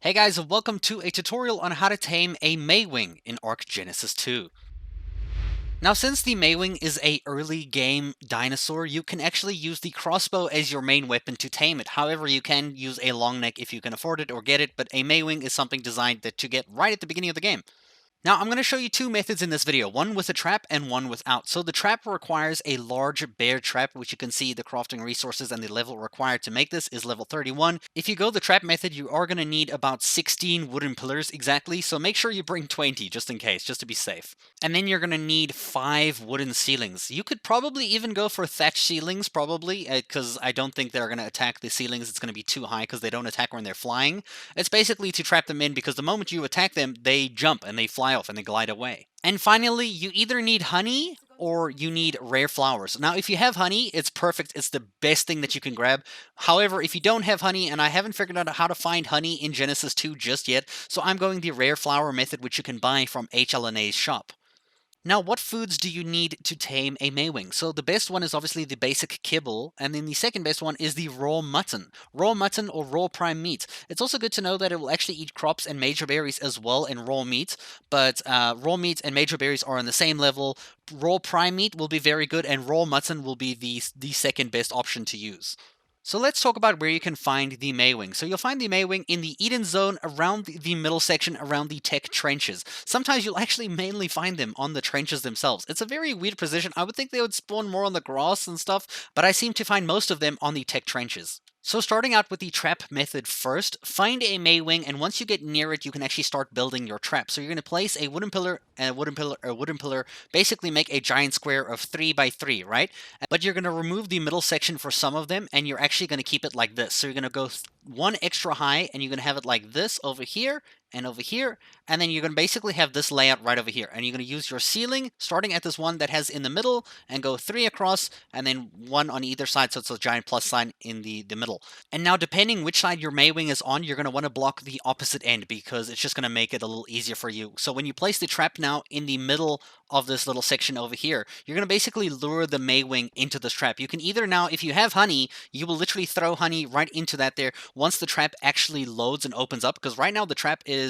Hey guys, and welcome to a tutorial on how to tame a Maewing in Ark Genesis 2. Now, since the Maewing is a early game dinosaur, you can actually use the crossbow as your main weapon to tame it. However, you can use a long neck if you can afford it or get it, but a Maewing is something designed to get right at the beginning of the game. Now, I'm going to show you two methods in this video, one with a trap and one without. So the trap requires a large bear trap, which you can see the crafting resources and the level required to make this is level 31. If you go the trap method, you are going to need about 16 wooden pillars exactly, so make sure you bring 20 just in case, just to be safe. And then you're going to need 5 wooden ceilings. You could probably even go for thatch ceilings, probably, because I don't think they're going to attack the ceilings. It's going to be too high because they don't attack when they're flying. It's basically to trap them in because the moment you attack them, they jump and they fly off and they glide away. And finally, you either need honey or you need rare flowers. Now, if you have honey, it's perfect. It's the best thing that you can grab. However, if you don't have honey, and I haven't figured out how to find honey in Genesis 2 just yet, so I'm going the rare flower method, which you can buy from HLNA's shop. Now, what foods do you need to tame a Maewing? So the best one is obviously the basic kibble, and then the second best one is the raw mutton. Raw mutton or raw prime meat. It's also good to know that it will actually eat crops and major berries as well in raw meat, but raw meat and major berries are on the same level. Raw prime meat will be very good, and raw mutton will be the second best option to use. So let's talk about where you can find the Maewing. So you'll find the Maewing in the Eden Zone around the middle section around the tech trenches. Sometimes you'll actually mainly find them on the trenches themselves. It's a very weird position. I would think they would spawn more on the grass and stuff, but I seem to find most of them on the tech trenches. So starting out with the trap method first, find a Maewing, and once you get near it, you can actually start building your trap. So you're going to place a wooden pillar and a wooden pillar, a wooden pillar, basically make a giant square of 3 by 3, right? But you're going to remove the middle section for some of them, and you're actually going to keep it like this. So you're going to go one extra high, and you're going to have it like this over here, and over here, and then you're going to basically have this layout right over here. And you're going to use your ceiling, starting at this one that has in the middle, and go 3 across, and then 1 on either side, so it's a giant plus sign in the middle. And now, depending which side your Maewing is on, you're going to want to block the opposite end, because it's just going to make it a little easier for you. So when you place the trap now in the middle of this little section over here, you're going to basically lure the Maewing into this trap. You can either now, if you have honey, you will literally throw honey right into that there once the trap actually loads and opens up, because right now the trap is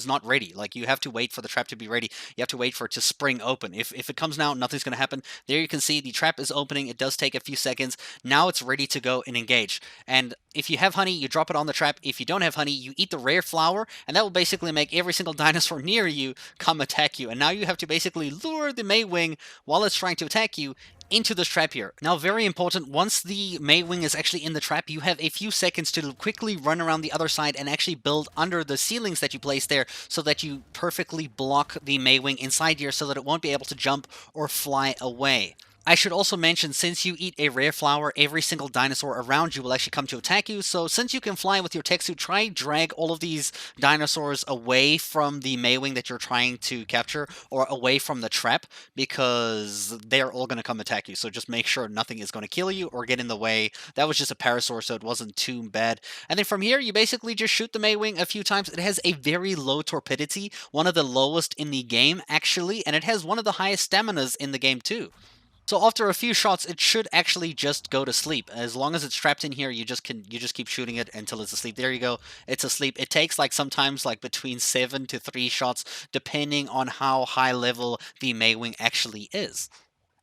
not ready. Like, you have to wait for the trap to be ready. You have to wait for it to spring open. If it comes now, nothing's going to happen. There you can see the trap is opening. It does take a few seconds. Now it's ready to go and engage. And if you have honey, you drop it on the trap. If you don't have honey, you eat the rare flower, and that will basically make every single dinosaur near you come attack you. And now you have to basically lure the Maewing while it's trying to attack you into this trap here. Now, very important, once the Maewing is actually in the trap, you have a few seconds to quickly run around the other side and actually build under the ceilings that you place there so that you perfectly block the Maewing inside here so that it won't be able to jump or fly away. I should also mention, since you eat a rare flower, every single dinosaur around you will actually come to attack you. So since you can fly with your tech suit, try drag all of these dinosaurs away from the Maewing that you're trying to capture, or away from the trap, because they're all going to come attack you. So just make sure nothing is going to kill you or get in the way. That was just a parasaur, so it wasn't too bad. And then from here, you basically just shoot the Maewing a few times. It has a very low torpidity, one of the lowest in the game, actually, and it has one of the highest staminas in the game, too. So after a few shots, it should actually just go to sleep. As long as it's trapped in here, you just keep shooting it until it's asleep. There you go. It's asleep. It takes like sometimes like between 7 to 3 shots, depending on how high level the Maewing actually is.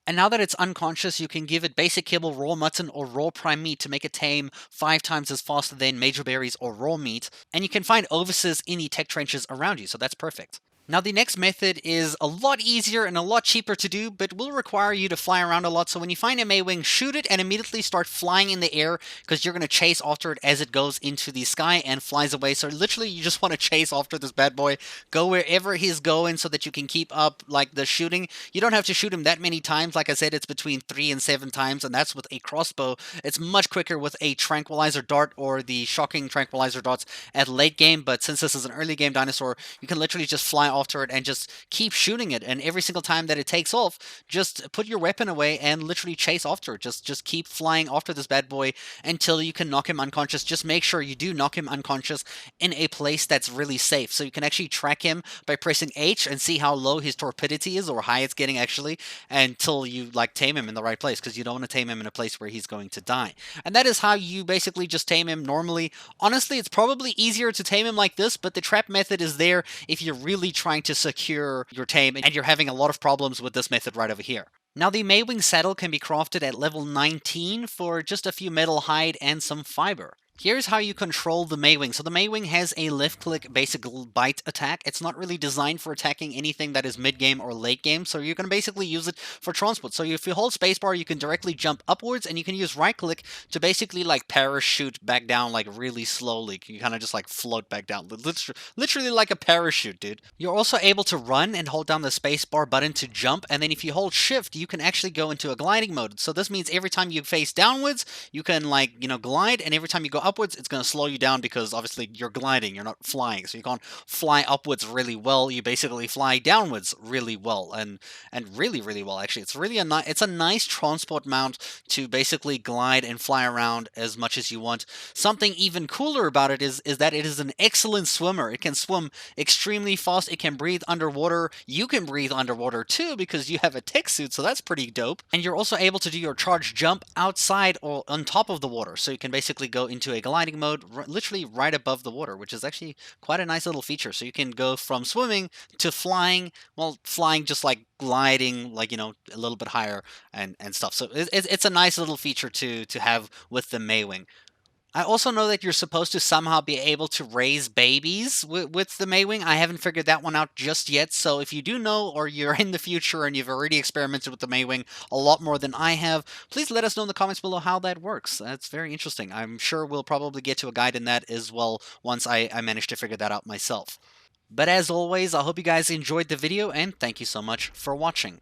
And now that it's unconscious, you can give it basic kibble, raw mutton, or raw prime meat to make it tame 5 times as fast than major berries or raw meat. And you can find ovises in the tech trenches around you, so that's perfect. Now, the next method is a lot easier and a lot cheaper to do, but will require you to fly around a lot. So when you find a Maewing, shoot it and immediately start flying in the air, because you're going to chase after it as it goes into the sky and flies away. So literally, you just want to chase after this bad boy, go wherever he's going so that you can keep up like the shooting. You don't have to shoot him that many times. Like I said, it's between 3 and 7 times, and that's with a crossbow. It's much quicker with a tranquilizer dart or the shocking tranquilizer darts at late game, but since this is an early game dinosaur, you can literally just fly after it and just keep shooting it. And every single time that it takes off, just put your weapon away and literally chase after it. Just keep flying after this bad boy until you can knock him unconscious. Just make sure you do knock him unconscious in a place that's really safe. So you can actually track him by pressing H and see how low his torpidity is or high it's getting actually until you like tame him in the right place, because you don't want to tame him in a place where he's going to die. And that is how you basically just tame him normally. Honestly, it's probably easier to tame him like this, but the trap method is there if you're really trying to secure your tame and you're having a lot of problems with this method right over here. Now, the Maewing saddle can be crafted at level 19 for just a few metal hide and some fiber. Here's how you control the Maewing. So the Maewing has a left-click basic bite attack. It's not really designed for attacking anything that is mid-game or late-game, so you can basically use it for transport. So if you hold spacebar, you can directly jump upwards, and you can use right-click to basically like parachute back down like really slowly. You kind of just like float back down. Literally like a parachute, dude. You're also able to run and hold down the spacebar button to jump, and then if you hold shift, you can actually go into a gliding mode. So this means every time you face downwards, you can like, glide, and every time you go upwards, it's going to slow you down because obviously you're gliding, you're not flying, so you can't fly upwards really well. You basically fly downwards really well, and really well actually. It's really it's a nice transport mount to basically glide and fly around as much as you want. Something even cooler about it is that it is an excellent swimmer. It can swim extremely fast. It can breathe underwater. You can breathe underwater too because you have a tech suit, so that's pretty dope. And you're also able to do your charge jump outside or on top of the water, so you can basically go into a gliding mode literally right above the water, which is actually quite a nice little feature. So you can go from swimming to flying, well, flying just like gliding, like, a little bit higher and stuff. So it's a nice little feature to have with the Maewing. I also know that you're supposed to somehow be able to raise babies with the Maewing. I haven't figured that one out just yet, so if you do know or you're in the future and you've already experimented with the Maewing a lot more than I have, please let us know in the comments below how that works. That's very interesting. I'm sure we'll probably get to a guide in that as well once I manage to figure that out myself. But as always, I hope you guys enjoyed the video, and thank you so much for watching.